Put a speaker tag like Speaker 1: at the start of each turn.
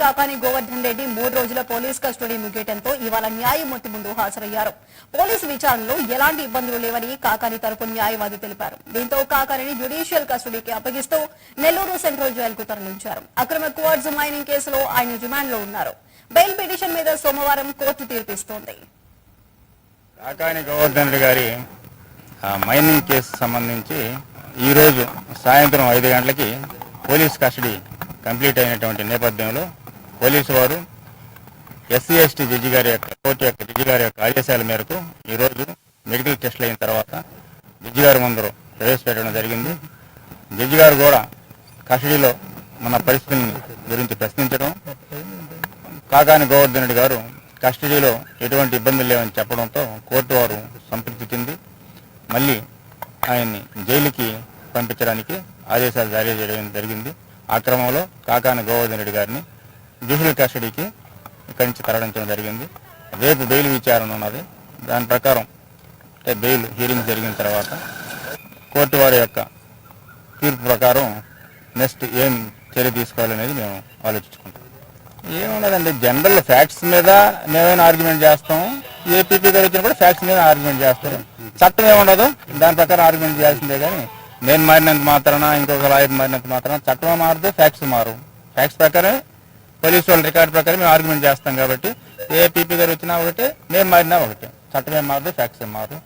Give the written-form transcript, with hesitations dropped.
Speaker 1: కాకాని గోవర్ధన్ రెడ్డి 3 రోజుల police custody ముగియటంతో ఇవాళ న్యాయమూర్తి ముందు హాజరయ్యారు. పోలీసు విచారణలో ఎలాంటి ఇబ్బందులు లేవని కాకాని తరపు న్యాయవాది తెలిపారు. దీంతో కాకానిని జ్యుడిషియల్ కస్టడీకి అప్పగిస్తూ నెల్లూరు సెంట్రల్ జైలుకు తరలించారు. అక్రమ క్వార్ట్జ్ మైనింగ్ కేసులో ఆయన రిమాండ్లో ఉన్నారు. బెయిల్ పిటిషన్ మీద సోమవారం కోర్టు తీర్పిస్తోంది.
Speaker 2: కాకాని గోవర్ధన్ రెడ్డి గారి మైనింగ్ కేసు సంబంధించి ఈరోజు సాయంత్రం 5 గంటలకి పోలీస్ కస్టడీ కంప్లీట్ అయినటువంటి నేపథ్యంలో పోలీసు వారు ఎస్సీ ఎస్టీ జడ్జి గారి యొక్క ఆదేశాల మేరకు ఈరోజు మెడికల్ టెస్టులు అయిన తర్వాత జడ్జి గారి ముందర ప్రవేశపెట్టడం జరిగింది. జడ్జి గారు కూడా కస్టడీలో మన పరిస్థితుల గురించి ప్రశ్నించడం, కాకాని గోవర్ధన్ రెడ్డి గారు కస్టడీలో ఎటువంటి ఇబ్బందులు లేవని చెప్పడంతో కోర్టు వారు సంతృప్తి చెంది మళ్ళీ ఆయన్ని జైలుకి పంపించడానికి ఆదేశాలు జారీ చేయడం జరిగింది. ఆ క్రమంలో కాకాని గోవర్ధన్ రెడ్డి గారిని జ్యుడిషియల్ కస్టడీకి ఇక్కడి నుంచి తరలించడం జరిగింది. రేపు బెయిల్ విచారణ ఉన్నది. దాని ప్రకారం బెయిల్ హీరింగ్ జరిగిన తర్వాత కోర్టు వారి యొక్క తీర్పు ప్రకారం నెక్స్ట్ ఏం చర్య తీసుకోవాలనేది మేము ఆలోచించుకుంటాం. ఏమున్నదండి, జనరల్ ఫ్యాక్ట్స్ మీద మేమైనా ఆర్గ్యుమెంట్ చేస్తాం. ఏపీపీ గారు వచ్చినా కూడా ఫ్యాక్ట్స్ మీద ఆర్గ్యుమెంట్ చేస్తారు. చట్టం ఏముండదు, దాని ప్రకారం ఆర్గ్యుమెంట్ చేయాల్సిందే. కానీ నేను మారినంత మాత్రాన ఇంకొక లాయర్ మారినంత మాత్రాన చట్టమే మారదు, ఫ్యాక్ట్స్ మారు. ఫ్యాక్ట్స్ ప్రకారం పోలీసు వాళ్ళ రికార్డు ప్రకారం మేము ఆర్గ్యుమెంట్ చేస్తాం. కాబట్టి ఏపీపీ గారు వచ్చినా ఒకటే, మేము మారినా ఒకటే. చట్టమే మారదు, ఫ్యాక్ట్స్ మారు.